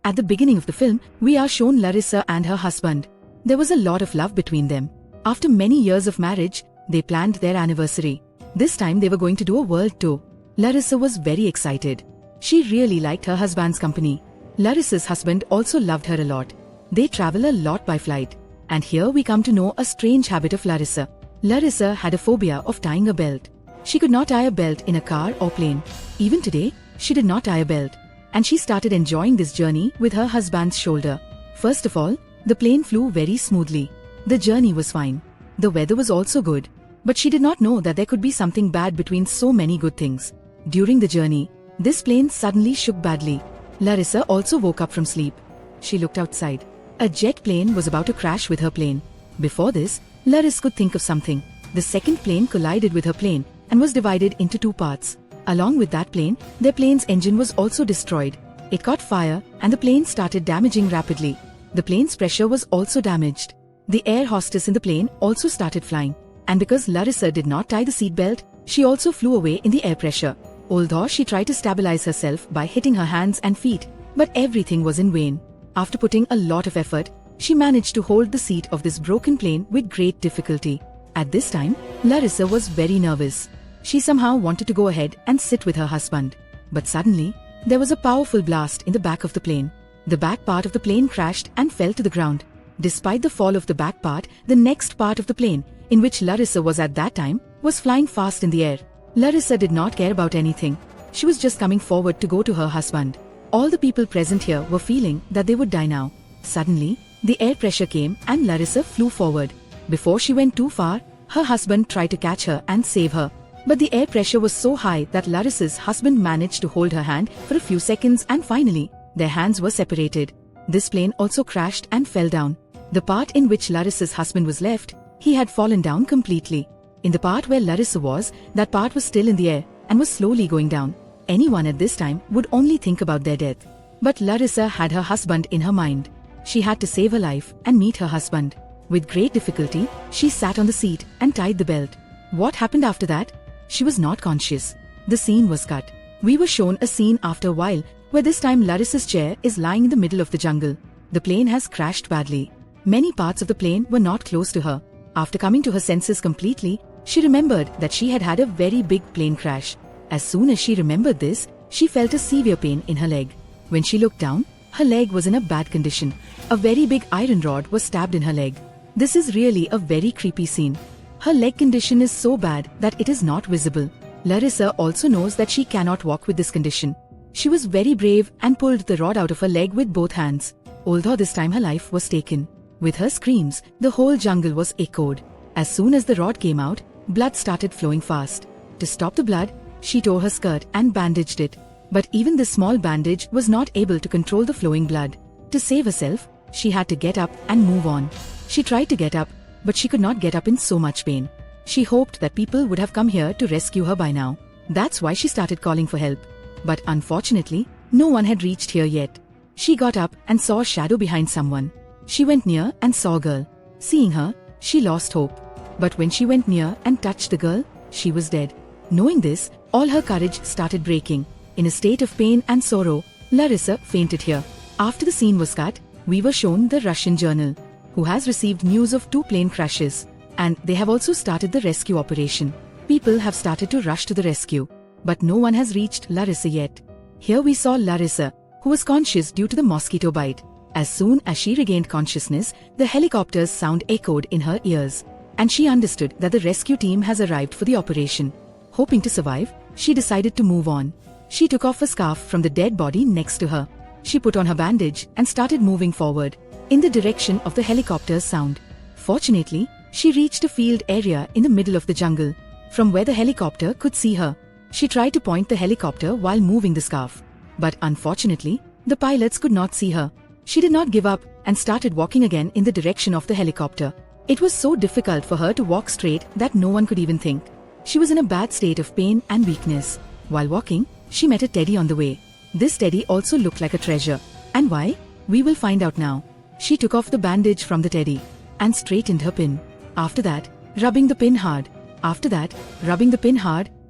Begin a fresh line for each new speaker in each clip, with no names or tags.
At the beginning of the film, we are shown Larissa and her husband. There was a lot of love between them. After many years of marriage, they planned their anniversary. This time they were going to do a world tour. Larissa was very excited. She really liked her husband's company. Larissa's husband also loved her a lot. They travel a lot by flight. And here we come to know a strange habit of Larissa. Larissa had a phobia of tying a belt. She could not tie a belt in a car or plane. Even today, she did not tie a belt. And she started enjoying this journey with her husband's shoulder. First of all, the plane flew very smoothly. The journey was fine. The weather was also good. But she did not know that there could be something bad between so many good things. During the journey, this plane suddenly shook badly. Larissa also woke up from sleep. She looked outside. A jet plane was about to crash with her plane. Before this, Larissa could think of something. The second plane collided with her plane and was divided into two parts. Along with that plane, their plane's engine was also destroyed. It caught fire and the plane started damaging rapidly. The plane's pressure was also damaged. The air hostess in the plane also started flying. And because Larissa did not tie the seatbelt, she also flew away in the air pressure. Although she tried to stabilize herself by hitting her hands and feet, but everything was in vain. After putting a lot of effort, she managed to hold the seat of this broken plane with great difficulty. At this time, Larissa was very nervous. She somehow wanted to go ahead and sit with her husband. But suddenly, there was a powerful blast in the back of the plane. The back part of the plane crashed and fell to the ground. Despite the fall of the back part, the next part of the plane, in which Larissa was at that time, was flying fast in the air. Larissa did not care about anything. She was just coming forward to go to her husband. All the people present here were feeling that they would die now. Suddenly, the air pressure came and Larissa flew forward. Before she went too far, her husband tried to catch her and save her. But the air pressure was so high that Larissa's husband managed to hold her hand for a few seconds and finally, their hands were separated. This plane also crashed and fell down. The part in which Larissa's husband was left, he had fallen down completely. In the part where Larissa was, that part was still in the air and was slowly going down. Anyone at this time would only think about their death. But Larissa had her husband in her mind. She had to save her life and meet her husband. With great difficulty, she sat on the seat and tied the belt. What happened after that? She was not conscious. The scene was cut. We were shown a scene after a while, where this time Larissa's chair is lying in the middle of the jungle. The plane has crashed badly. Many parts of the plane were not close to her. After coming to her senses completely, she remembered that she had had a very big plane crash. As soon as she remembered this, she felt a severe pain in her leg. When she looked down, her leg was in a bad condition. A very big iron rod was stabbed in her leg. This is really a very creepy scene. Her leg condition is so bad that it is not visible. Larissa also knows that she cannot walk with this condition. She was very brave and pulled the rod out of her leg with both hands. Although this time her life was taken. With her screams, the whole jungle was echoed. As soon as the rod came out, blood started flowing fast. To stop the blood, she tore her skirt and bandaged it. But even this small bandage was not able to control the flowing blood. To save herself, she had to get up and move on. She tried to get up, but she could not get up in so much pain. She hoped that people would have come here to rescue her by now. That's why she started calling for help. But unfortunately, no one had reached here yet. She got up and saw a shadow behind someone. She went near and saw a girl. Seeing her, she lost hope. But when she went near and touched the girl, she was dead. Knowing this, all her courage started breaking. In a state of pain and sorrow, Larissa fainted here. After the scene was cut, we were shown the Russian journal, who has received news of 2 plane crashes. And they have also started the rescue operation. People have started to rush to the rescue. But no one has reached Larissa yet. Here we saw Larissa, who was conscious due to the mosquito bite. As soon as she regained consciousness, the helicopter's sound echoed in her ears. And she understood that the rescue team has arrived for the operation. Hoping to survive, she decided to move on. She took off a scarf from the dead body next to her. She put on her bandage and started moving forward, in the direction of the helicopter's sound. Fortunately, she reached a field area in the middle of the jungle, from where the helicopter could see her. She tried to point the helicopter while moving the scarf. But unfortunately, the pilots could not see her. She did not give up and started walking again in the direction of the helicopter. It was so difficult for her to walk straight that no one could even think. She was in a bad state of pain and weakness. While walking, she met a teddy on the way. This teddy also looked like a treasure. And why? We will find out now. She took off the bandage from the teddy and straightened her pin. After that, rubbing the pin hard.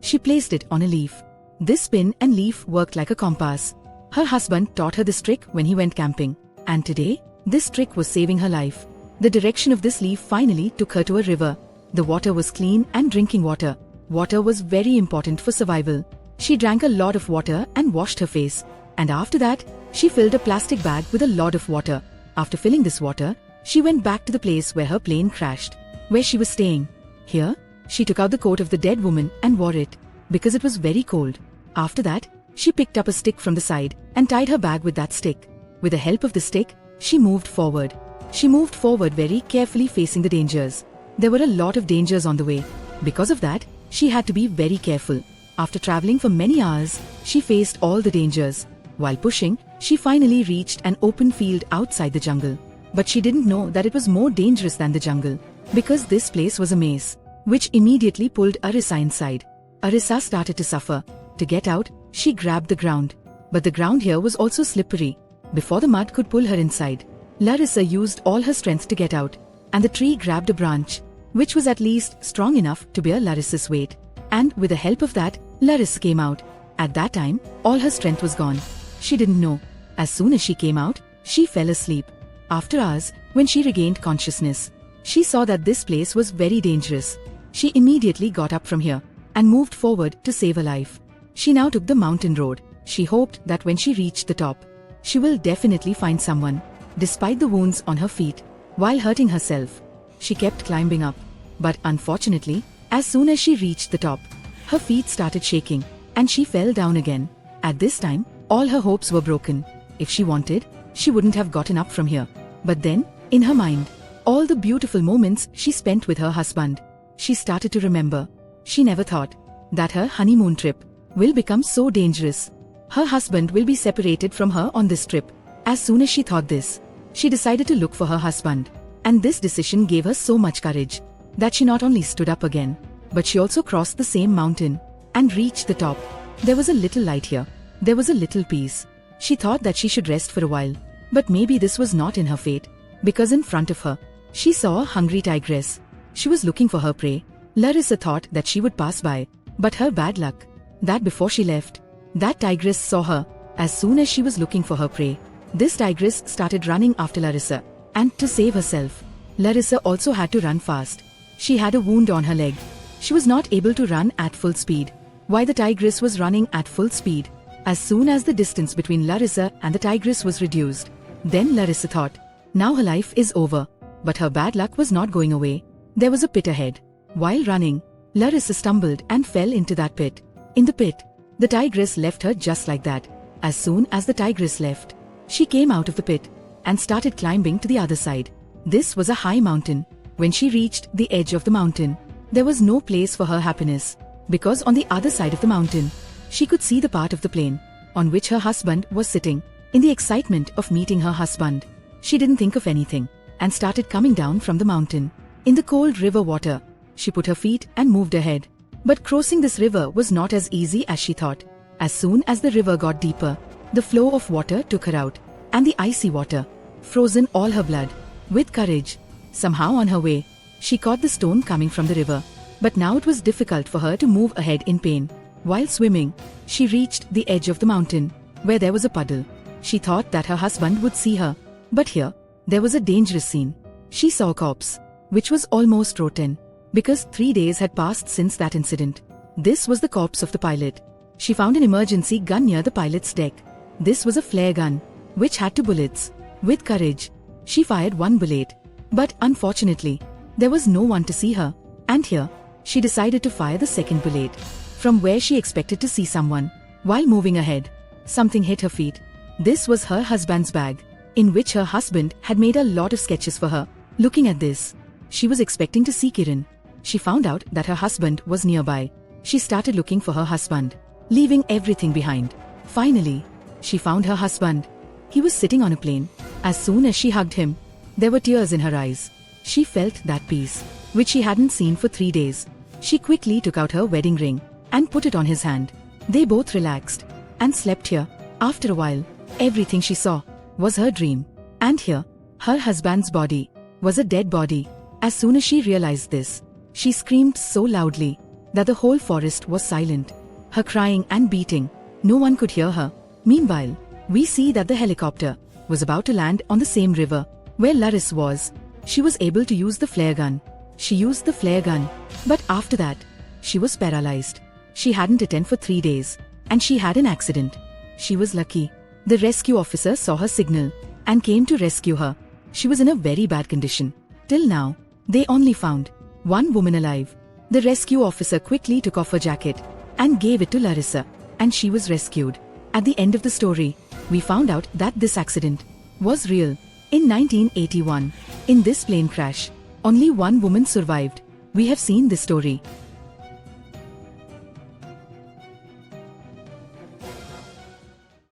She placed it on a leaf. This pin and leaf worked like a compass. Her husband taught her this trick when he went camping. And today, this trick was saving her life. The direction of this leaf finally took her to a river. The water was clean and drinking water. Water was very important for survival. She drank a lot of water and washed her face. And after that, she filled a plastic bag with a lot of water. After filling this water, she went back to the place where her plane crashed, where she was staying. Here, she took out the coat of the dead woman and wore it, because it was very cold. After that, she picked up a stick from the side and tied her bag with that stick. With the help of the stick, she moved forward. She moved forward very carefully, facing the dangers. There were a lot of dangers on the way. Because of that, she had to be very careful. After traveling for many hours, she faced all the dangers. While pushing, she finally reached an open field outside the jungle. But she didn't know that it was more dangerous than the jungle, because this place was a maze, which immediately pulled Arissa inside. Arissa started to suffer. To get out, she grabbed the ground. But the ground here was also slippery. Before the mud could pull her inside, Larissa used all her strength to get out, and the tree grabbed a branch, which was at least strong enough to bear Larissa's weight. And with the help of that, Larissa came out. At that time, all her strength was gone. She didn't know. As soon as she came out, she fell asleep. After hours, when she regained consciousness, she saw that this place was very dangerous. She immediately got up from here and moved forward to save her life. She now took the mountain road. She hoped that when she reached the top, she will definitely find someone. Despite the wounds on her feet, while hurting herself, she kept climbing up. But unfortunately, as soon as she reached the top, her feet started shaking and she fell down again. At this time, all her hopes were broken. If she wanted, she wouldn't have gotten up from here. But then, in her mind, all the beautiful moments she spent with her husband, she started to remember. She never thought that her honeymoon trip will become so dangerous. Her husband will be separated from her on this trip. As soon as she thought this, she decided to look for her husband. And this decision gave her so much courage that she not only stood up again, but she also crossed the same mountain and reached the top. There was a little light here. There was a little peace. She thought that she should rest for a while. But maybe this was not in her fate, because in front of her, she saw a hungry tigress. She was looking for her prey. Larissa thought that she would pass by, but her bad luck, that before she left, that tigress saw her. As soon as she was looking for her prey, this tigress started running after Larissa. And to save herself, Larissa also had to run fast. She had a wound on her leg. She was not able to run at full speed, while the tigress was running at full speed. As soon as the distance between Larissa and the tigress was reduced, then Larissa thought, now her life is over. But her bad luck was not going away. There was a pit ahead. While running, Larissa stumbled and fell into that pit. In the pit, the tigress left her just like that. As soon as the tigress left, she came out of the pit and started climbing to the other side. This was a high mountain. When she reached the edge of the mountain, there was no place for her happiness, because on the other side of the mountain, she could see the part of the plain on which her husband was sitting. In the excitement of meeting her husband, she didn't think of anything and started coming down from the mountain. In the cold river water, she put her feet and moved ahead. But crossing this river was not as easy as she thought. As soon as the river got deeper, the flow of water took her out, and the icy water frozen all her blood. With courage, somehow on her way, she caught the stone coming from the river. But now it was difficult for her to move ahead in pain. While swimming, she reached the edge of the mountain, where there was a puddle. She thought that her husband would see her. But here, there was a dangerous scene. She saw a corpse, which was almost rotten, because 3 days had passed since that incident. This was the corpse of the pilot. She found an emergency gun near the pilot's deck. This was a flare gun, which had 2 bullets. With courage, she fired 1 bullet. But unfortunately, there was no one to see her. And here, she decided to fire the 2nd bullet, from where she expected to see someone. While moving ahead, something hit her feet. This was her husband's bag, in which her husband had made a lot of sketches for her. Looking at this, she was expecting to see Kiran. She found out that her husband was nearby. She started looking for her husband, leaving everything behind. Finally, she found her husband. He was sitting on a plane. As soon as she hugged him, there were tears in her eyes. She felt that peace, which she hadn't seen for 3 days. She quickly took out her wedding ring and put it on his hand. They both relaxed and slept here. After a while, everything she saw was her dream. And here, her husband's body was a dead body. As soon as she realized this, she screamed so loudly that the whole forest was silent. Her crying and beating, no one could hear her. Meanwhile, we see that the helicopter was about to land on the same river where Larissa was. She was able to use the flare gun. She used the flare gun, but after that, she was paralyzed. She hadn't eaten for 3 days, and she had an accident. She was lucky. The rescue officer saw her signal and came to rescue her. She was in a very bad condition. Till now, they only found one woman alive. The rescue officer quickly took off her jacket and gave it to Larissa, and she was rescued. At the end of the story, we found out that this accident was real. In 1981, in this plane crash, only one woman survived. We have seen this story